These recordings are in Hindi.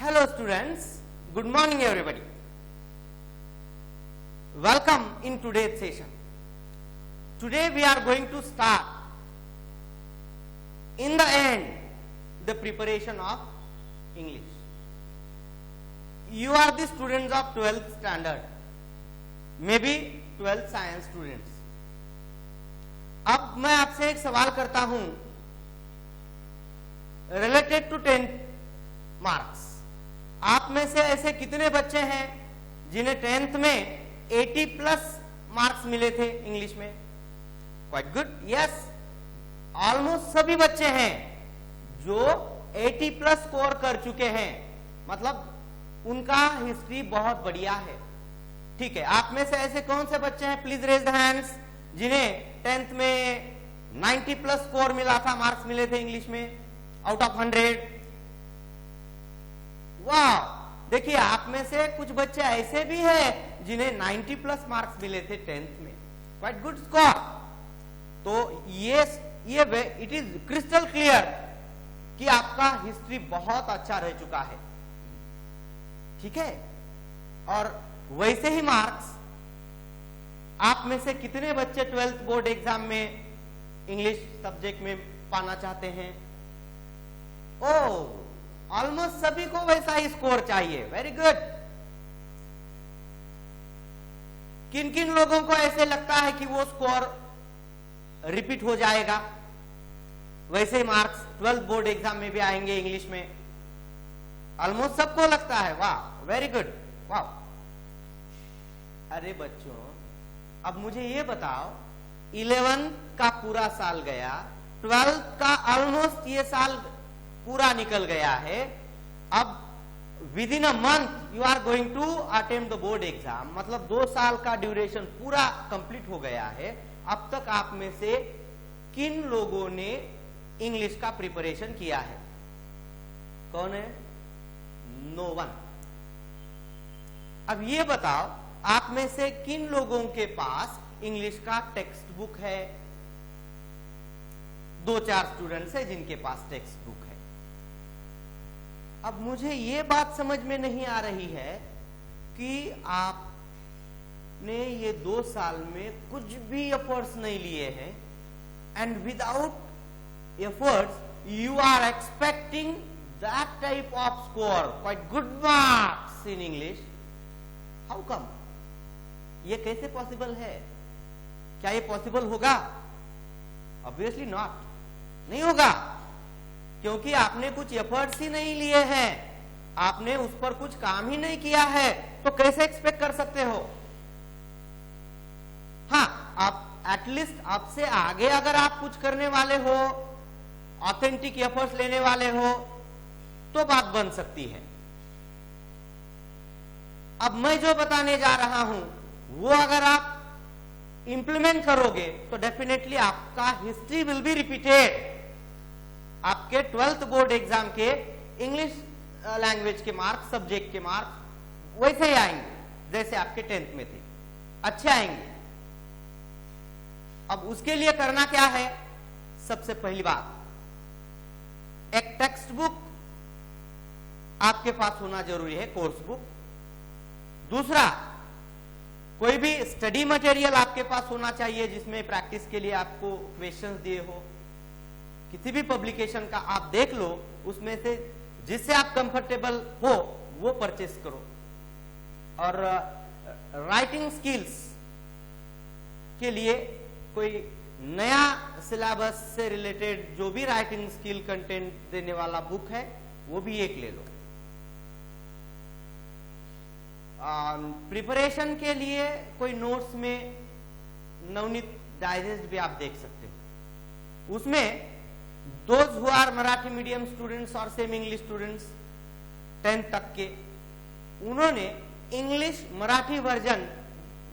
Hello students, good morning everybody. Welcome in today's session. Today we are going to start in the end the preparation of English. You are the students of 12th standard, maybe 12th science students. अब मैं आपसे एक सवाल करता हूं रिलेटेड टू 10th मार्क्स. आप में से ऐसे कितने बच्चे हैं जिन्हें 10th में 80 प्लस मार्क्स मिले थे इंग्लिश में? Quite good. यस, ऑलमोस्ट सभी बच्चे हैं जो 80 प्लस स्कोर कर चुके हैं, मतलब उनका हिस्ट्री बहुत बढ़िया है. ठीक है, आप में से ऐसे कौन से बच्चे हैं, प्लीज रेज द हैंड्स, जिन्हें 10th में 90 प्लस स्कोर मिला था, मार्क्स मिले थे इंग्लिश में आउट ऑफ 100. वाह, देखिए आप में से कुछ बच्चे ऐसे भी हैं जिन्हें 90 प्लस मार्क्स मिले थे 10th में. Quite good score. तो ये इट इज क्रिस्टल क्लियर कि आपका हिस्ट्री बहुत अच्छा रह चुका है. ठीक है, और वैसे ही मार्क्स आप में से कितने बच्चे 12th बोर्ड एग्जाम में इंग्लिश सब्जेक्ट में पाना चाहते हैं? ओह, ऑलमोस्ट सभी को वैसा ही स्कोर चाहिए. Very good. किन किन लोगों को ऐसे लगता है कि वो स्कोर रिपीट हो जाएगा, वैसे ही मार्क्स 12th बोर्ड एग्जाम में भी आएंगे इंग्लिश में? ऑलमोस्ट सबको लगता है. वाह, वेरी गुड. वाह. अरे बच्चों, अब मुझे ये बताओ, 11th का पूरा साल गया, 12th का ऑलमोस्ट ये साल पूरा निकल गया है. अब within a month you are going to attempt the board exam, मतलब 2 साल का ड्यूरेशन पूरा कंप्लीट हो गया है. अब तक आप में से किन लोगों ने इंग्लिश का प्रिपरेशन किया है? कौन है? No one. अब ये बताओ, आप में से किन लोगों के पास इंग्लिश का टेक्स्ट बुक है? 2-4 स्टूडेंट्स है जिनके पास टेक्स्ट बुक है. अब मुझे ये बात समझ में नहीं आ रही है कि आपने ये 2 साल में कुछ भी एफर्ट्स नहीं लिए हैं, and without efforts you are expecting that type of score, quite good marks in English. How come? ये कैसे पॉसिबल है? क्या ये पॉसिबल होगा? Obviously not. नहीं होगा, क्योंकि आपने कुछ एफर्ट्स ही नहीं लिए हैं, आपने उस पर कुछ काम ही नहीं किया है, तो कैसे एक्सपेक्ट कर सकते हो? हाँ, आप एटलीस्ट आपसे आगे अगर आप कुछ करने वाले हो, ऑथेंटिक एफर्ट्स लेने वाले हो, तो बात बन सकती है. अब मैं जो बताने जा रहा हूं वो अगर आप इंप्लीमेंट करोगे तो डेफिनेटली आपका हिस्ट्री विल बी रिपीटेड. आपके 12th बोर्ड एग्जाम के इंग्लिश लैंग्वेज के मार्क्स, सब्जेक्ट के मार्क्स वैसे ही आएंगे जैसे आपके 10th में थे, अच्छे आएंगे. अब उसके लिए करना क्या है? सबसे पहली बात, एक टेक्स्ट बुक आपके पास होना जरूरी है, कोर्स बुक. दूसरा, कोई भी स्टडी मटेरियल आपके पास होना चाहिए जिसमें प्रैक्टिस के लिए आपको क्वेश्चंस दिए हो. किसी भी पब्लिकेशन का आप देख लो, उसमें से जिससे आप कंफर्टेबल हो वो परचेस करो. और राइटिंग स्किल्स के लिए कोई नया सिलेबस से रिलेटेड जो भी राइटिंग स्किल कंटेंट देने वाला बुक है वो भी एक ले लो. प्रिपरेशन के लिए कोई नोट्स में नवनीत डाइजेस्ट भी आप देख सकते हो. उसमें those who are Marathi medium students और सेम इंग्लिश स्टूडेंट्स 10th तक के, उन्होंने इंग्लिश मराठी वर्जन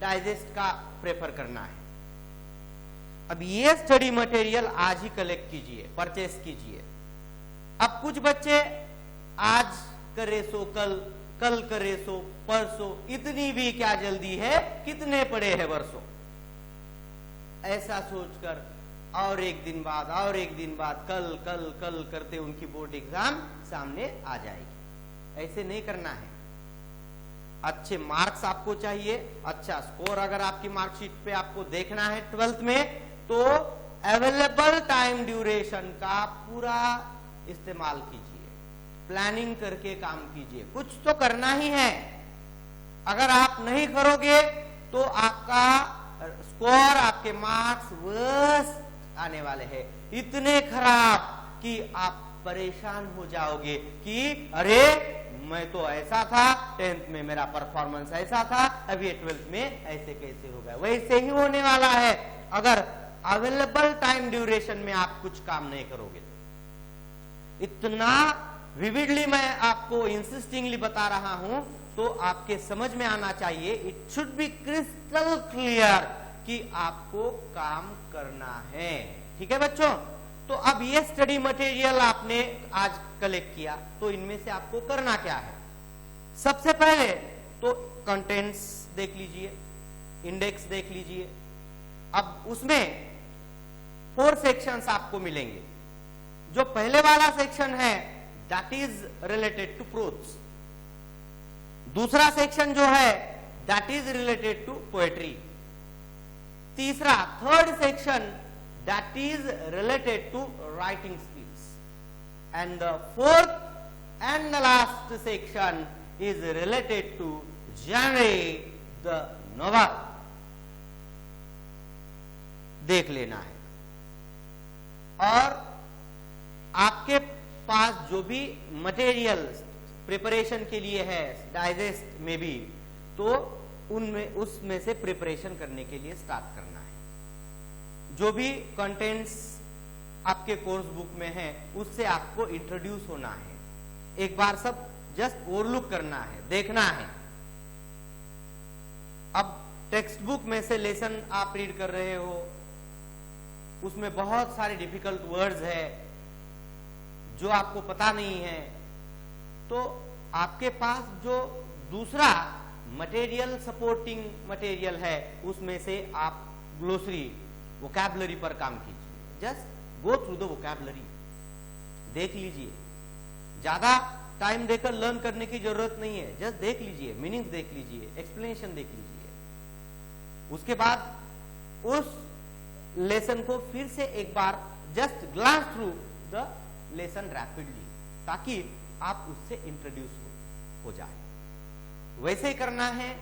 डाइजेस्ट का प्रेफर करना है. अब ये स्टडी मटेरियल आज ही कलेक्ट कीजिए, परचेस कीजिए. अब कुछ बच्चे आज करे सो कल, कल करे सो परसों, इतनी भी क्या जल्दी है, कितने पड़े हैं वर्षों, ऐसा सोचकर और एक दिन बाद और एक दिन बाद कल कल कल करते उनकी बोर्ड एग्जाम सामने आ जाएगी. ऐसे नहीं करना है। अच्छे मार्क्स आपको चाहिए, अच्छा स्कोर अगर आपकी मार्कशीट पे आपको देखना है 12th में, तो अवेलेबल टाइम ड्यूरेशन का पूरा इस्तेमाल कीजिए, प्लानिंग करके काम कीजिए, कुछ तो करना ही है। अगर आप नहीं करोगे तो आपका स्कोर, आपके मार्क्स वर्स्ट आने वाले हैं, इतने खराब कि आप परेशान हो जाओगे कि अरे मैं तो ऐसा था, 10th में मेरा परफॉर्मेंस ऐसा था, अब ये 12th में ऐसे कैसे हो गया। वैसे ही होने वाला है अगर अवेलेबल टाइम ड्यूरेशन में आप कुछ काम नहीं करोगे। इतना विविडली मैं आपको इंसिस्टिंगली बता रहा हूं तो आपके समझ में आना चाहिए, it should be crystal clear कि आपको काम करना है। ठीक है बच्चों, तो अब ये स्टडी मटेरियल आपने आज कलेक्ट किया, तो इनमें से आपको करना क्या है? सबसे पहले तो कंटेंट्स देख लीजिए, इंडेक्स देख लीजिए। अब उसमें 4 सेक्शंस आपको मिलेंगे। जो पहले वाला सेक्शन है that is related to prose, दूसरा सेक्शन जो है that is related to poetry, तीसरा third section that is related to writing skills, and the fourth and the last section is related to genre, the novel। देख लेना है। और आपके पास जो भी मटेरियल प्रिपरेशन के लिए है डाइजेस्ट में भी, तो उनमें उसमें से प्रिपरेशन करने के लिए स्टार्ट करना है। जो भी कंटेंट्स आपके कोर्स बुक में है उससे आपको इंट्रोड्यूस होना है, एक बार सब जस्ट ओवरलुक करना है, देखना है। अब टेक्स्ट बुक में से लेसन आप रीड कर रहे हो, उसमें बहुत सारे डिफिकल्ट वर्ड्स है जो आपको पता नहीं है, तो आपके पास जो दूसरा मटेरियल सपोर्टिंग मटेरियल है उसमें से आप ग्लोसरी वोकैबुलरी पर काम कीजिए। Just go through the vocabulary, देख लीजिए, ज्यादा टाइम देकर लर्न करने की जरूरत नहीं है, जस्ट देख लीजिए, मीनिंग्स देख लीजिए, एक्सप्लेनेशन देख लीजिए। उसके बाद उस लेसन को फिर से एक बार just glance through the lesson rapidly, ताकि आप उससे इंट्रोड्यूस हो जाए। वैसे ही करना है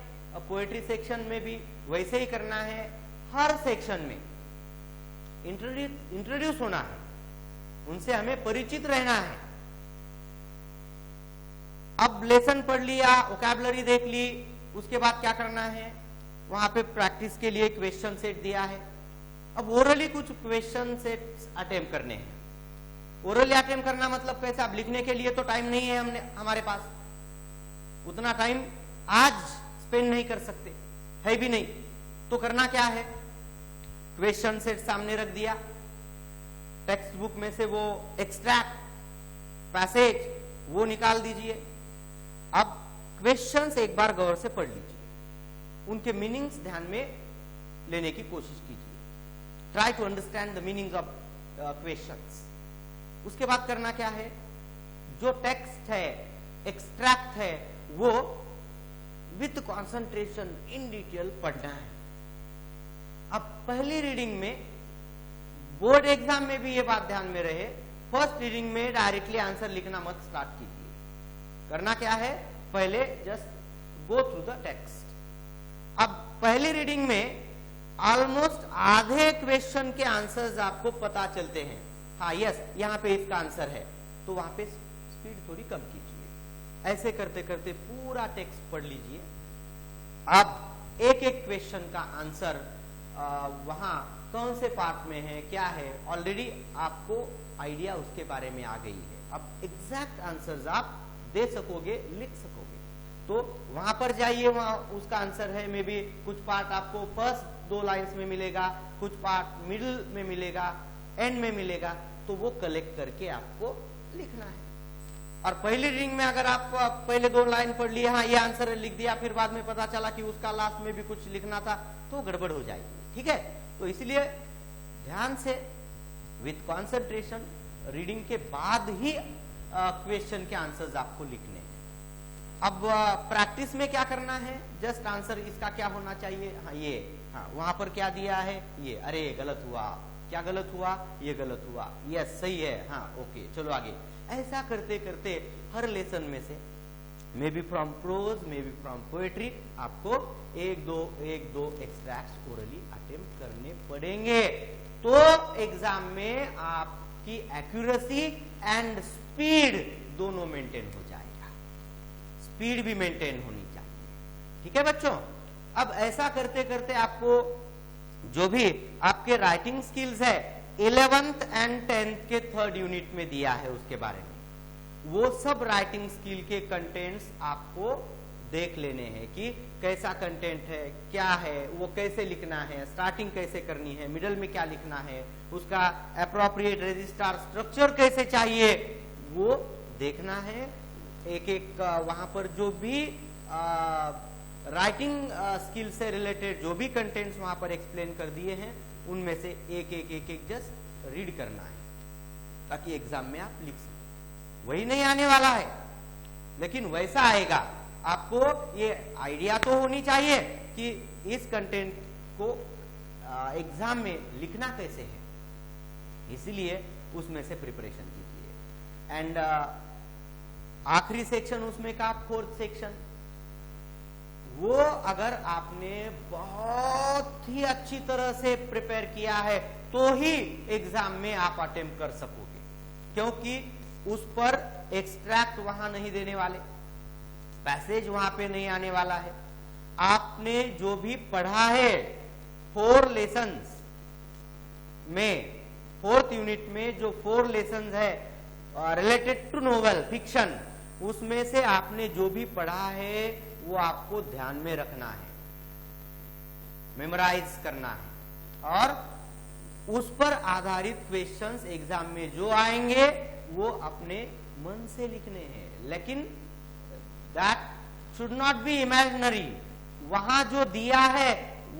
पोएट्री सेक्शन में भी, वैसे ही करना है हर सेक्शन में इंट्रोड्यूस होना है, उनसे हमें परिचित रहना है। अब लेसन पढ़ लिया, वोकैबुलरी देख ली, उसके बाद क्या करना है, वहां पे प्रैक्टिस के लिए क्वेश्चन सेट दिया है। अब ओरली कुछ क्वेश्चन सेट अटेम्प्ट करने हैं। ओरली अटेम्प्ट करना मतलब कैसे? अब लिखने के लिए तो टाइम नहीं है हमारे पास, उतना टाइम आज स्पेंड नहीं कर सकते, है भी नहीं। तो करना क्या है, क्वेश्चन सेट सामने रख दिया, टेक्स्ट बुक में से वो एक्सट्रैक्ट पैसेज वो निकाल दीजिए। अब क्वेश्चंस एक बार गौर से पढ़ लीजिए, उनके मीनिंग्स ध्यान में लेने की कोशिश कीजिए। Try to understand the meaning of questions. उसके बाद करना क्या है, जो टेक्स्ट है, एक्सट्रैक्ट है, वो विथ कॉन्सेंट्रेशन इन डिटेल पढ़ना है। अब पहली रीडिंग में, बोर्ड एग्जाम में भी ये बात ध्यान में रहे, फर्स्ट रीडिंग में डायरेक्टली आंसर लिखना मत स्टार्ट कीजिए। करना क्या है, पहले just go through the text. अब पहली रीडिंग में ऑलमोस्ट आधे क्वेश्चन के आंसर्स आपको पता चलते हैं। हाँ यस, यहाँ पे इसका आंसर है, तो वहां पे स्पीड थोड़ी कम कीजिए। ऐसे करते करते पूरा टेक्स्ट पढ़ लीजिए। अब एक एक क्वेश्चन का आंसर वहां कौन से पार्ट में है, क्या है, ऑलरेडी आपको आइडिया उसके बारे में आ गई है। अब एग्जैक्ट आंसर्स आप दे सकोगे, लिख सकोगे। तो वहां पर जाइए, वहां उसका आंसर है, मे बी कुछ पार्ट आपको फर्स्ट 2 लाइन्स में मिलेगा, कुछ पार्ट मिडिल में मिलेगा, एंड में मिलेगा, तो वो कलेक्ट करके आपको लिखना है। और पहली रीडिंग में अगर आप पहले 2 लाइन पढ़ लिए, हाँ ये आंसर लिख दिया, फिर बाद में पता चला कि उसका लास्ट में भी कुछ लिखना था, तो गड़बड़ हो जाएगी। ठीक है, तो इसलिए ध्यान से विथ कॉन्सेंट्रेशन रीडिंग के बाद ही क्वेश्चन के आंसर्स आपको लिखने हैं। अब प्रैक्टिस में क्या करना है, जस्ट आंसर इसका क्या होना चाहिए, हाँ ये, हाँ वहां पर क्या दिया है ये, अरे गलत हुआ, क्या गलत हुआ, ये गलत हुआ, यस सही है, हाँ ओके चलो आगे। ऐसा करते करते हर लेसन में से maybe from prose maybe from poetry आपको एक दो एक्सट्रैक्ट्स ओरली अटेम्प्ट करने पड़ेंगे, तो एग्जाम में आपकी एक्यूरेसी एंड स्पीड दोनों मेंटेन हो जाएगा, स्पीड भी मेंटेन होनी चाहिए। ठीक है बच्चों, अब ऐसा करते करते आपको जो भी आपके राइटिंग स्किल्स है 11th एंड 10th के 3rd यूनिट में दिया है उसके बारे में, वो सब राइटिंग स्किल के कंटेंट्स आपको देख लेने हैं कि कैसा कंटेंट है, क्या है, वो कैसे लिखना है, स्टार्टिंग कैसे करनी है, मिडल में क्या लिखना है, उसका एप्रोप्रिएट रजिस्टर स्ट्रक्चर कैसे चाहिए, वो देखना है। एक एक वहां पर जो भी राइटिंग स्किल से रिलेटेड जो भी कंटेंट्स वहां पर एक्सप्लेन कर दिए हैं उनमें से एक जस्ट रीड करना है ताकि एग्जाम में आप लिख सकें। वही नहीं आने वाला है लेकिन वैसा आएगा, आपको ये आइडिया तो होनी चाहिए कि इस कंटेंट को एग्जाम में लिखना कैसे है, इसलिए उसमें से प्रिपरेशन कीजिए। एंड आखिरी सेक्शन उसमें का 4th सेक्शन, वो अगर आपने बहुत ही अच्छी तरह से प्रिपेयर किया है तो ही एग्जाम में आप अटेम्प्ट कर सकोगे, क्योंकि उस पर एक्सट्रैक्ट वहां नहीं देने वाले, पैसेज वहां पे नहीं आने वाला है। आपने जो भी पढ़ा है 4 लेसन्स में, 4th यूनिट में जो 4 लेसन्स है रिलेटेड टू नोवेल फिक्शन, उसमें से आपने जो भी पढ़ा है वो आपको ध्यान में रखना है, मेमोराइज करना है, और उस पर आधारित क्वेश्चंस एग्जाम में जो आएंगे वो अपने मन से लिखने हैं, लेकिन that should not be imaginary. वहां जो दिया है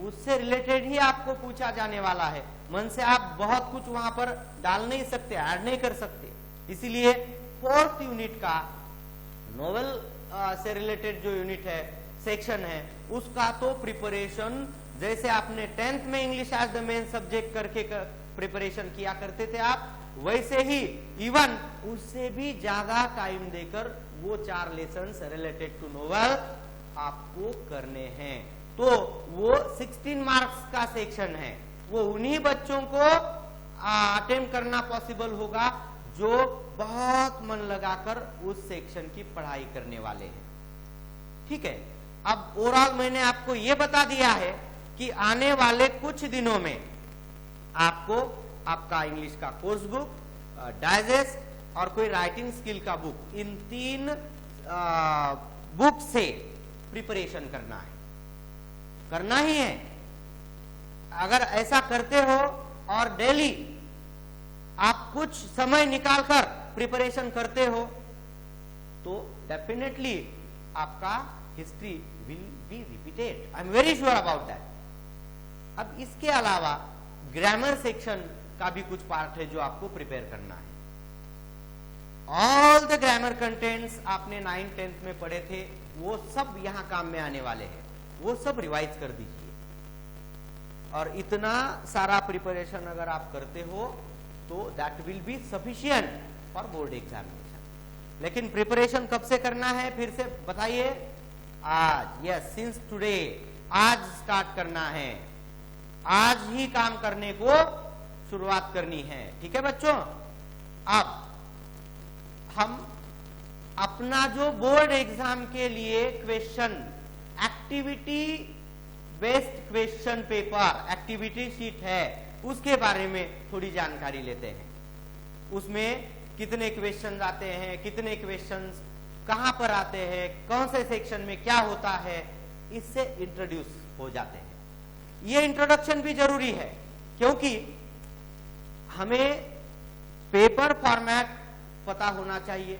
उससे रिलेटेड ही आपको पूछा जाने वाला है, मन से आप बहुत कुछ वहां पर डाल नहीं सकते, ऐड नहीं कर सकते। इसीलिए 4th यूनिट का नोवेल से रिलेटेड जो यूनिट है, सेक्शन है, उसका तो प्रिपरेशन जैसे आपने 10th में English as the main subject करके प्रिपरेशन किया करते थे आप, वैसे ही इवन उससे भी ज्यादा टाइम देकर वो 4 लेसन्स रिलेटेड टू नोवेल आपको करने हैं। तो वो 16 मार्क्स का सेक्शन है, वो उन्हीं बच्चों को अटेम्प्ट करना पॉसिबल होगा जो बहुत मन लगाकर उस सेक्शन की पढ़ाई करने वाले हैं। ठीक है, अब ओवरऑल मैंने आपको यह बता दिया है कि आने वाले कुछ दिनों में आपको आपका इंग्लिश का कोर्स बुक, डाइजेस्ट और कोई राइटिंग स्किल का बुक, इन 3 बुक से प्रिपरेशन करना ही है। अगर ऐसा करते हो और डेली आप कुछ समय निकालकर प्रिपरेशन करते हो तो डेफिनेटली आपका history will be repeated, I am very sure about that. अब इसके अलावा ग्रामर सेक्शन का भी कुछ पार्ट है जो आपको प्रिपेयर करना है। ऑल द ग्रामर कंटेंट्स आपने 9th 10th में पढ़े थे, वो सब यहां काम में आने वाले हैं, वो सब रिवाइज कर दीजिए। और इतना सारा प्रिपरेशन अगर आप करते हो तो that will be sufficient for board examination. लेकिन प्रिपरेशन कब से करना है फिर से बताइए? आज, यस, सिंस टुडे, आज स्टार्ट करना है, आज ही काम करने को शुरुआत करनी है। ठीक है बच्चों, अब हम अपना जो बोर्ड एग्जाम के लिए question, activity based question paper, activity sheet है, उसके बारे में थोड़ी जानकारी लेते हैं। उसमें कितने क्वेश्चंस आते हैं, कितने क्वेश्चंस कहां पर आते हैं, कौन से सेक्शन में क्या होता है, इससे इंट्रोड्यूस हो जाते हैं। ये इंट्रोडक्शन भी जरूरी है क्योंकि हमें पेपर फॉर्मेट पता होना चाहिए,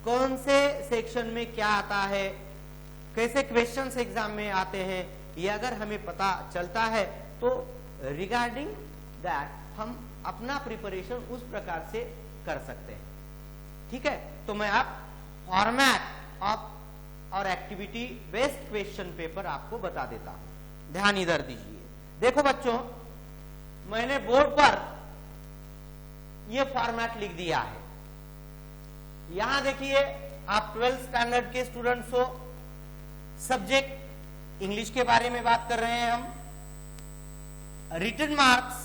कौन से सेक्शन में क्या आता है, कैसे क्वेश्चंस एग्जाम में आते हैं, ये अगर हमें पता चलता है तो रिगार्डिंग दैट हम अपना प्रिपरेशन उस प्रकार से कर सकते हैं। ठीक है, तो मैं आप format of activity based question paper आपको बता देता हूं। ध्यान इधर दीजिए। देखो बच्चों, मैंने बोर्ड पर यह फॉर्मेट लिख दिया है। यहां देखिए, आप 12th स्टैंडर्ड के स्टूडेंट्स हो, सब्जेक्ट इंग्लिश के बारे में बात कर रहे हैं हम। रिटन मार्क्स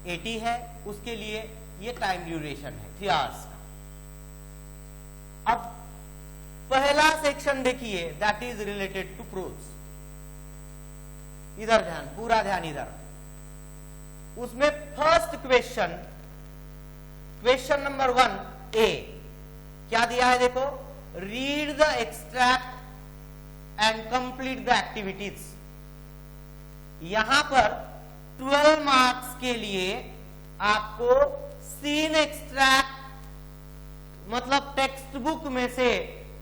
80 है, उसके लिए ये टाइम ड्यूरेशन है 3 आवर्स का। अब पहला सेक्शन देखिए, that is related to prose. इधर ध्यान, पूरा ध्यान इधर। उसमें first question, question number 1 A क्या दिया है देखो, read the extract and complete the activities. यहां पर 12 मार्क्स के लिए आपको सीन एक्सट्रैक्ट, मतलब टेक्स्ट बुक में से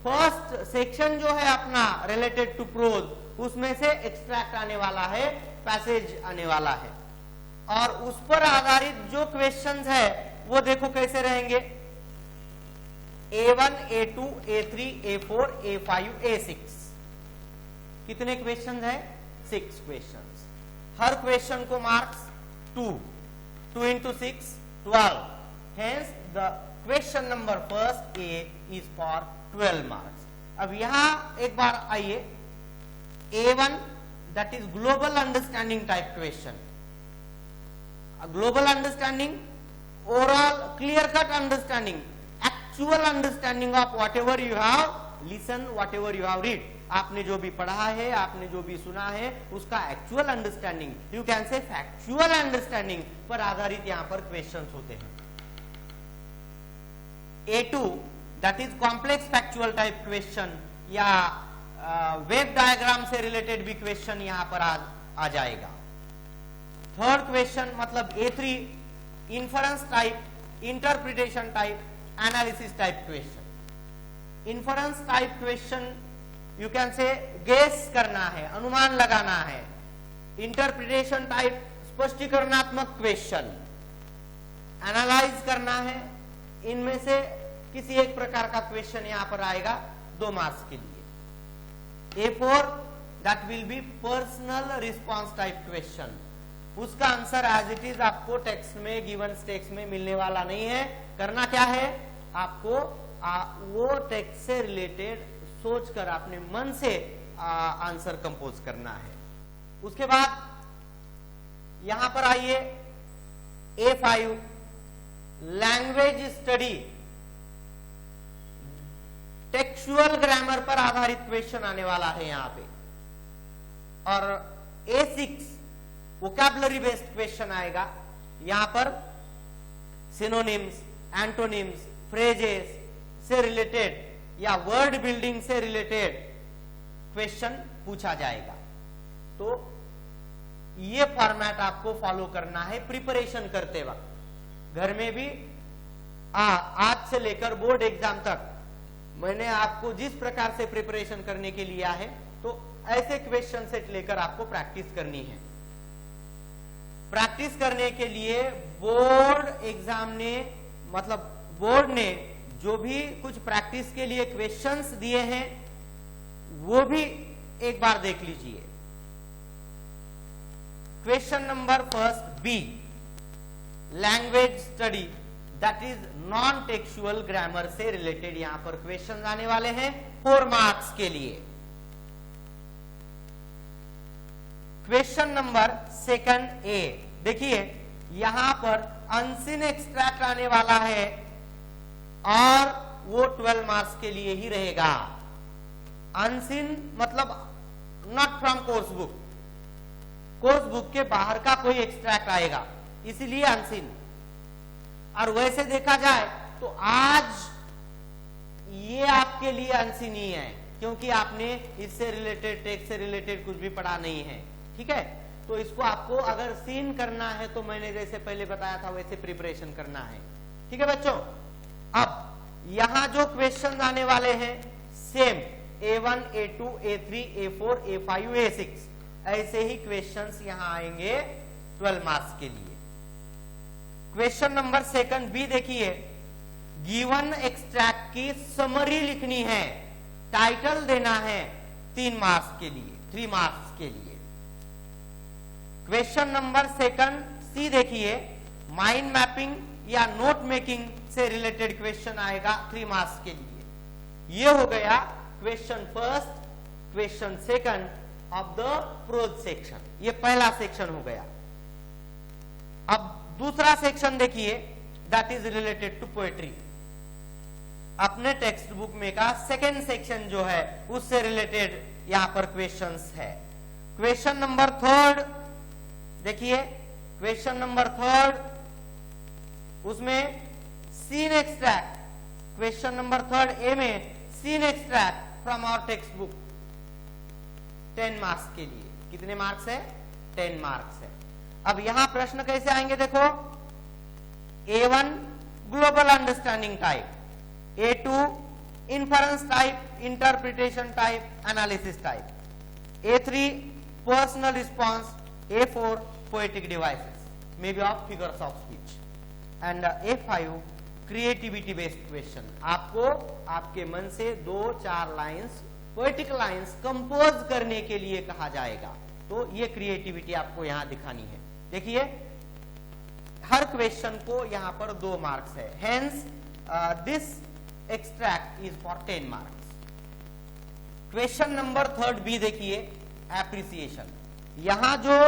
फर्स्ट सेक्शन जो है अपना रिलेटेड टू प्रोज, उसमें से एक्सट्रैक्ट आने वाला है, पैसेज आने वाला है। और उस पर आधारित जो क्वेश्चंस है वो देखो कैसे रहेंगे, A1, A2, A3, A4, A5, A6। कितने क्वेश्चंस हैं? 6 क्वेश्चंस। हर क्वेश्चन को marks 2 into 6 12। Hence the question number first A is for 12 marks। अब यहां एक बार आइए, A1 that is global understanding type question। global understanding, oral clear cut understanding, actual understanding of whatever you have listened, whatever you have read। आपने जो भी पढ़ा है, आपने जो भी सुना है, उसका actual understanding, you can say factual understanding पर आधारित यहां पर क्वेश्चंस होते हैं। A2 that is complex factual type question, या वेव डायग्राम से रिलेटेड भी क्वेश्चन यहां पर आ जाएगा। थर्ड क्वेश्चन मतलब A3 inference type, interpretation type, analysis type question. Inference type question you can say guess करना है, अनुमान लगाना है। इंटरप्रिटेशन टाइप स्पष्टीकरणात्मक क्वेश्चन, एनालाइज करना है। इनमें से किसी एक प्रकार का क्वेश्चन यहां पर आएगा 2 मार्क्स के लिए। A4 that will be personal response type question. उसका आंसर एज इट इज आपको टेक्स्ट में, गिवन टेक्स्ट में मिलने वाला नहीं है। करना क्या है, आपको वो टेक्स्ट से रिलेटेड सोचकर अपने मन से आंसर कंपोज करना है। उसके बाद यहां पर आइए, A5 language study, textual grammar पर आधारित क्वेश्चन आने वाला है यहां पे। और A6 वोकैबुलरी बेस्ड क्वेश्चन आएगा। यहां पर सिनोनिम्स, एंटोनिम्स, फ्रेजेस से रिलेटेड या वर्ड बिल्डिंग से रिलेटेड क्वेश्चन पूछा जाएगा। तो ये फॉर्मेट आपको फॉलो करना है प्रिपरेशन करते वक्त। घर में भी आज से लेकर बोर्ड एग्जाम तक मैंने आपको जिस प्रकार से प्रिपरेशन करने के लिए है, तो ऐसे क्वेश्चन सेट लेकर आपको प्रैक्टिस करनी है। प्रैक्टिस करने के लिए बोर्ड एग्जाम ने, मतलब बोर्ड ने जो भी कुछ प्रैक्टिस के लिए क्वेश्चंस दिए हैं वो भी एक बार देख लीजिए। Question number first B, language study that is non textual grammar से रिलेटेड यहां पर क्वेश्चन आने वाले हैं 4 मार्क्स के लिए। क्वेश्चन नंबर सेकंड ए, देखिए यहां पर अनसीन एक्सट्रैक्ट आने वाला है और वो 12 मार्क्स के लिए ही रहेगा। अनसीन मतलब not from course book, course book के बाहर का कोई एक्सट्रैक्ट आएगा, इसीलिए अनसीन। और वैसे देखा जाए तो आज ये आपके लिए अनसीन ही है, क्योंकि आपने इससे रिलेटेड, टेक्स्ट से रिलेटेड कुछ भी पढ़ा नहीं है। ठीक है, तो इसको आपको अगर सीन करना है तो मैंने जैसे पहले बताया था वैसे प्रिपरेशन करना है। ठीक है बच्चों, अब यहां जो क्वेश्चन आने वाले हैं same A1, A2, A3, A4, A5, A6 ऐसे ही क्वेश्चंस यहां आएंगे 12 मार्क्स के लिए। क्वेश्चन नंबर सेकंड बी देखिए, गिवन एक्सट्रैक्ट की समरी लिखनी है, टाइटल देना है, 3 मार्क्स के लिए, 3 मार्क्स के लिए। क्वेश्चन नंबर सेकंड सी देखिए, माइंड मैपिंग या नोट मेकिंग से रिलेटेड क्वेश्चन आएगा 3 मार्क्स के लिए। ये हो गया question first, question second of the prose section. ये पहला सेक्शन हो गया। अब दूसरा सेक्शन देखिए, that is related to poetry. अपने टेक्स्ट बुक में का सेकेंड सेक्शन जो है उससे रिलेटेड यहां पर क्वेश्चंस है। क्वेश्चन नंबर थर्ड देखिए, क्वेश्चन नंबर थर्ड, उसमें seen extract, question number third A में seen extract from our text book 10 marks के लिए। कितने मार्क्स है? 10 मार्क्स है। अब यहां प्रश्न कैसे आएंगे देखो, A1 global understanding type, A2 inference type, interpretation type, analysis type, A3 personal response, A4 poetic devices may be of figures of speech, and A5 creativity based question. आपको आपके मन से 2-4 लाइंस, पोएटिक लाइंस कंपोज करने के लिए कहा जाएगा। तो ये क्रिएटिविटी आपको यहां दिखानी है। देखिए हर क्वेश्चन को यहां पर 2 मार्क्स है, hence this extract is for 10 marks. Question number third B देखिए, एप्रिसिएशन। यहां जो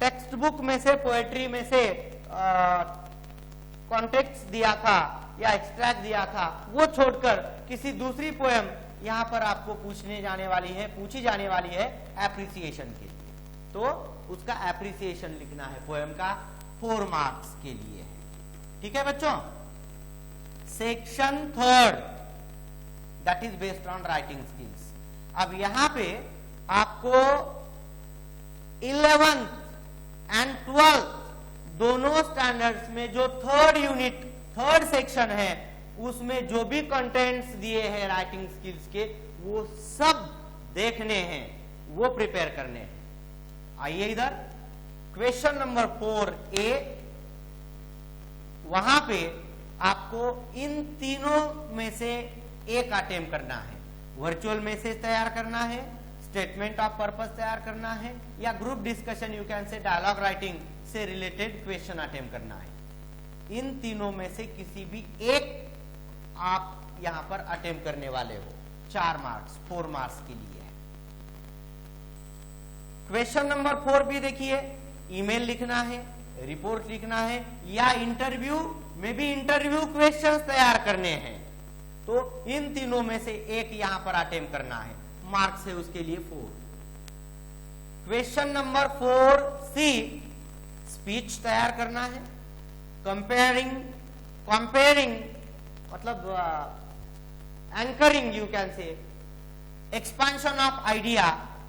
टेक्स्ट बुक में से, पोएट्री में से कॉन्टेक्स्ट दिया था या एक्सट्रैक्ट दिया था, वो छोड़कर किसी दूसरी पोएम यहां पर आपको पूछी जाने वाली है एप्रिसिएशन के लिए। तो उसका एप्रिसिएशन लिखना है पोएम का, 4 मार्क्स के लिए है। ठीक है बच्चों। Section third that is based on writing skills. अब यहां पे आपको 11th एंड 12th दोनों स्टैंडर्ड्स में जो थर्ड यूनिट, थर्ड सेक्शन है, उसमें जो भी कंटेंट्स दिए हैं राइटिंग स्किल्स के, वो सब देखने हैं, वो प्रिपेयर करने हैं। आइए इधर, क्वेश्चन नंबर 4A, वहां पे आपको इन तीनों में से एक अटेम्प्ट करना है। वर्चुअल मैसेज तैयार करना है, स्टेटमेंट ऑफ पर्पस तैयार करना है, या group discussion, you can say dialogue writing से रिलेटेड क्वेश्चन अटेम्प्ट करना है। इन तीनों में से किसी भी एक आप यहां पर अटेम्प्ट करने वाले हो। 4 मार्क्स, 4 मार्क्स के लिए है। क्वेश्चन नंबर 4 भी देखिए, ईमेल लिखना है, रिपोर्ट लिखना है, या इंटरव्यू में भी इंटरव्यू क्वेश्चंस तैयार करने हैं। तो इन तीनों में से एक यहां पर अटेम्प्ट करना है, मार्क्स है उसके लिए 4। क्वेश्चन नंबर 4C, स्पीच तैयार करना है, कंपेयरिंग मतलब anchoring, you can say expansion of idea.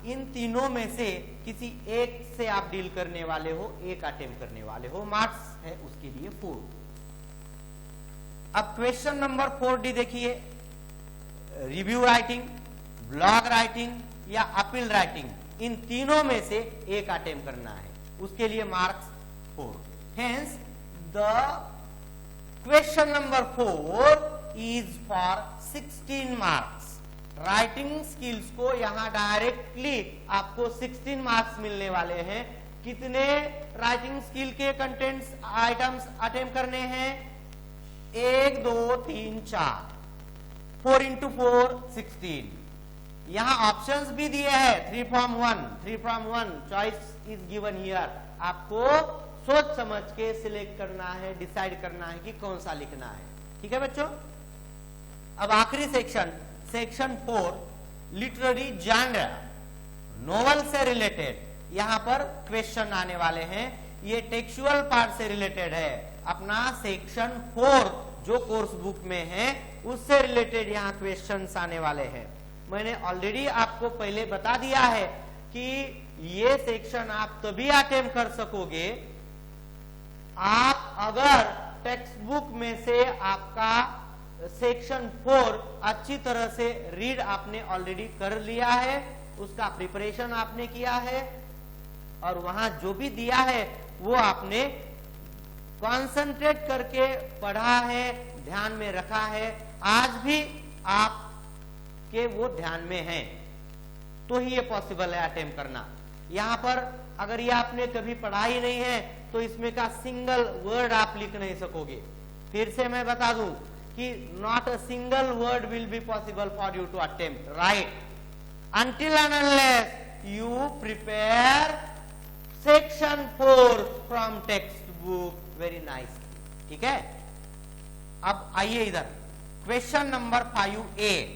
इन तीनों में से किसी एक से आप डील करने वाले हो, एक अटेम्प्ट करने वाले हो, मार्क्स है उसके लिए 4। अब क्वेश्चन नंबर 4D देखिए, रिव्यू राइटिंग, ब्लॉग राइटिंग या अपील राइटिंग, इन तीनों में से एक अटेम्प्ट करना है, उसके लिए marks 4। Hence the question number 4 is for 16 marks. Writing skills को यहां डायरेक्टली आपको 16 मार्क्स मिलने वाले हैं। कितने राइटिंग स्किल के कंटेंट्स आइटम्स अटेम्प्ट करने हैं? 1 2 3 4, 4 into 4 16। यहां ऑप्शंस भी दिए हैं, 3 from 1, choice is given here. आपको सोच समझ के सिलेक्ट करना है, डिसाइड करना है कि कौन सा लिखना है। ठीक है बच्चों। अब आखिरी सेक्शन 4, लिटरेरी जॉनर, नोवेल से रिलेटेड यहां पर क्वेश्चन आने वाले हैं। ये टेक्सुअल पार्ट से रिलेटेड है। अपना सेक्शन 4 जो कोर्स बुक में है उससे रिलेटेड यहां क्वेश्चंस आने वाले हैं। मैंने ऑलरेडी आपको पहले बता दिया है कि ये सेक्शन आप तभी अटेम्प्ट कर सकोगे आप अगर टेक्स्ट बुक में से आपका सेक्शन 4 अच्छी तरह से रीड आपने ऑलरेडी कर लिया है, उसका प्रिपरेशन आपने किया है, और वहां जो भी दिया है वो आपने कॉन्सेंट्रेट करके पढ़ा है, ध्यान में रखा है। आज भी आप के वो ध्यान में है। तो ही ये पॉसिबल है अटेम्प्ट करना। यहां पर अगर ये आपने कभी पढ़ा ही नहीं है तो इसमें का सिंगल वर्ड आप लिख नहीं सकोगे। फिर से मैं बता दूं कि not a single word will be possible for you to attempt right until and unless you prepare section 4 from textbook very nice। ठीक है, अब आइए इधर क्वेश्चन नंबर 5A।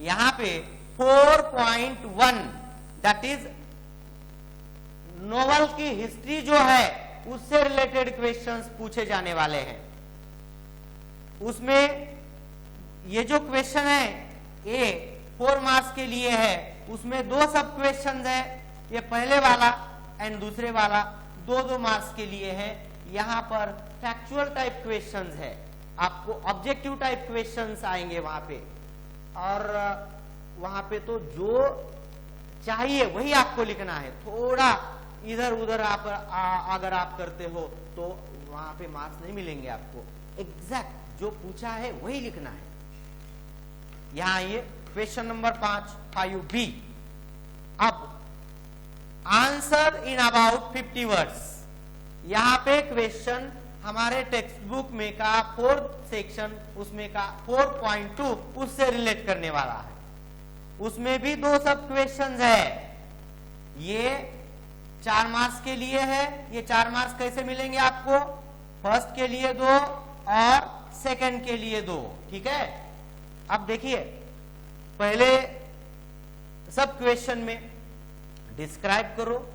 यहां पे 4.1 दैट इज नोवेल की हिस्ट्री जो है उससे रिलेटेड क्वेश्चंस पूछे जाने वाले हैं। उसमें ये जो क्वेश्चन है ए 4 मार्क्स के लिए है, उसमें 2 सब क्वेश्चन है, ये पहले वाला एंड दूसरे वाला 2-2 मार्क्स के लिए है। यहां पर फैक्चुअल टाइप क्वेश्चंस है, आपको ऑब्जेक्टिव टाइप क्वेश्चंस आएंगे वहां पे, और वहां पे तो जो चाहिए वही आपको लिखना है। थोड़ा इधर उधर आप अगर आप करते हो तो वहां पे मार्क्स नहीं मिलेंगे आपको। एग्जैक्ट जो पूछा है वही लिखना है। यहां ये क्वेश्चन नंबर 5B। अब आंसर इन अबाउट 50 वर्ड्स। यहां पे क्वेश्चन हमारे टेक्स्ट बुक में का 4th सेक्शन उसमें का 4.2 उससे रिलेट करने वाला है। उसमें भी 2 सब क्वेश्चन है। ये 4 मार्क्स के लिए है। ये 4 मार्क्स कैसे मिलेंगे आपको? फर्स्ट के लिए 2 और सेकंड के लिए 2। ठीक है, अब देखिए पहले सब क्वेश्चन में डिस्क्राइब करो,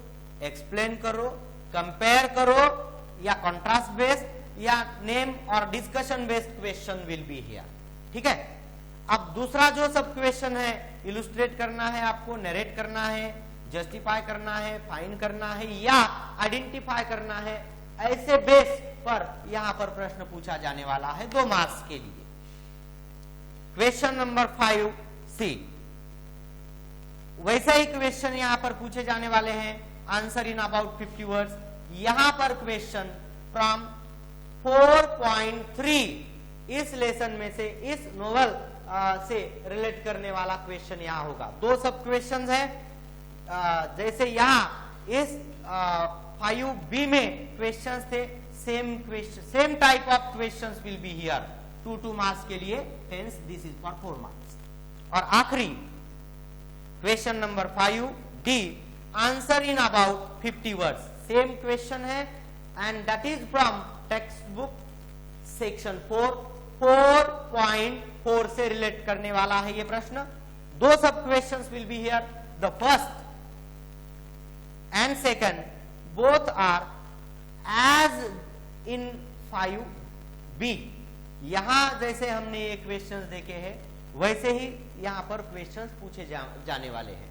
एक्सप्लेन करो, कंपेयर करो, या कॉन्ट्रास्ट बेस्ड या नेम और discussion based question will be here. ठीक है, अब दूसरा जो सब क्वेश्चन है इलुस्ट्रेट करना है, आपको नरेट करना है, जस्टिफाई करना है, फाइंड करना है या आइडेंटिफाई करना है। ऐसे बेस पर यहां पर प्रश्न पूछा जाने वाला है 2 मार्क्स के लिए। क्वेश्चन नंबर 5C वैसे ही क्वेश्चन यहां पर पूछे जाने वाले हैं। Answer in about 50 words. यहां पर क्वेश्चन फ्रॉम 4.3 इस लेसन में से इस नोवेल से रिलेट करने वाला क्वेश्चन यहां होगा। 2 सब क्वेश्चन है। जैसे यहां इस 5B में क्वेश्चंस थे, same type of questions will be here 2 marks के लिए, hence this is for 4 marks. और आखिरी question number 5D answer in about 50 words. Same question है and that is from text book section 4.4 से रिलेट करने वाला है ये प्रश्न। 2 सब questions will be here. The first and second both are as in 5B। यहां जैसे हमने ये क्वेश्चंस देखे हैं वैसे ही यहां पर क्वेश्चंस पूछे जाने वाले हैं।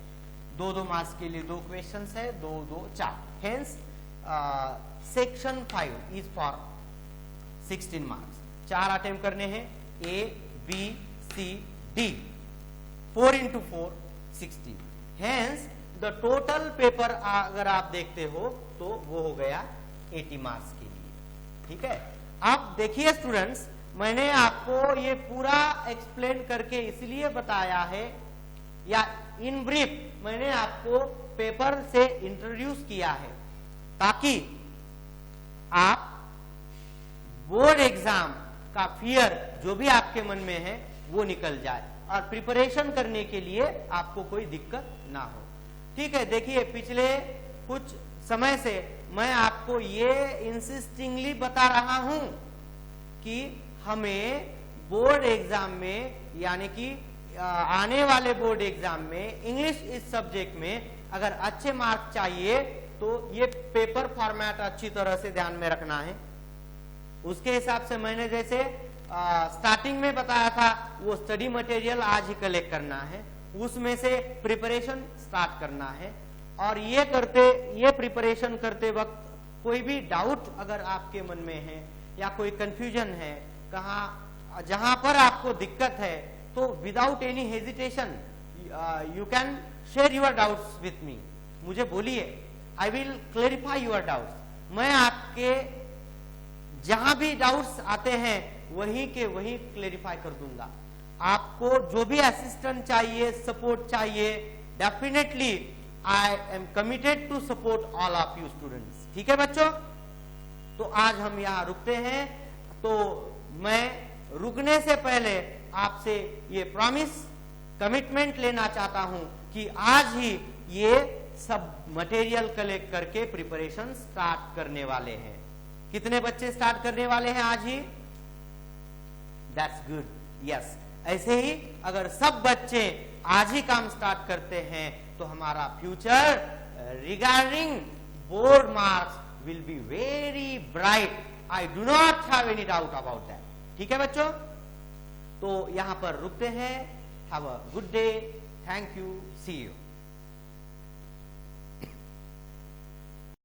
2 मार्क्स के लिए 2 क्वेश्चंस है, 2 4। Hence section 5 is for 16 marks. 4 attempt करने हैं, A B C D, 4 into 4 16। Hence the total paper अगर आप देखते हो तो वो हो गया 80 मार्क्स के लिए। ठीक है, अब देखिए स्टूडेंट्स, मैंने आपको ये पूरा एक्सप्लेन करके इसलिए बताया है, या इन ब्रीफ मैंने आपको पेपर से इंट्रोड्यूस किया है, ताकि आप बोर्ड एग्जाम का फियर जो भी आपके मन में है वो निकल जाए और प्रिपरेशन करने के लिए आपको कोई दिक्कत ना हो। ठीक है, देखिए पिछले कुछ समय से मैं आपको ये इंसिस्टिंगली बता रहा हूं कि हमें बोर्ड एग्जाम में, यानी कि आने वाले बोर्ड एग्जाम में इंग्लिश इस सब्जेक्ट में अगर अच्छे मार्क्स चाहिए तो ये पेपर फॉर्मेट अच्छी तरह से ध्यान में रखना है। उसके हिसाब से मैंने जैसे स्टार्टिंग में बताया था वो स्टडी मटेरियल आज ही कलेक्ट करना है, उसमें से प्रिपरेशन स्टार्ट करना है। और ये प्रिपरेशन करते वक्त कोई भी डाउट अगर आपके मन में है या कोई कंफ्यूजन है, कहाँ जहां पर आपको दिक्कत है, तो without any hesitation you can share your doubts with me. मुझे बोलिए, I will clarify your doubts. मैं आपके जहां भी डाउट्स आते हैं वहीं के वहीं क्लेरिफाई कर दूंगा। आपको जो भी असिस्टेंट चाहिए, सपोर्ट चाहिए, definitely I am committed to support all of you students. ठीक है बच्चों, तो आज हम यहाँ रुकते हैं। तो मैं रुकने से पहले आपसे ये प्रॉमिस, कमिटमेंट लेना चाहता हूं कि आज ही ये सब मटेरियल कलेक्ट करके प्रिपरेशन स्टार्ट करने वाले हैं। कितने बच्चे स्टार्ट करने वाले हैं आज ही? That's good, yes. ऐसे ही अगर सब बच्चे आज ही काम स्टार्ट करते हैं तो हमारा future regarding board marks will be very bright. I do not have any doubt about that. ठीक है बच्चों, तो यहां पर रुकते हैं। Have a good day, thank you, see you.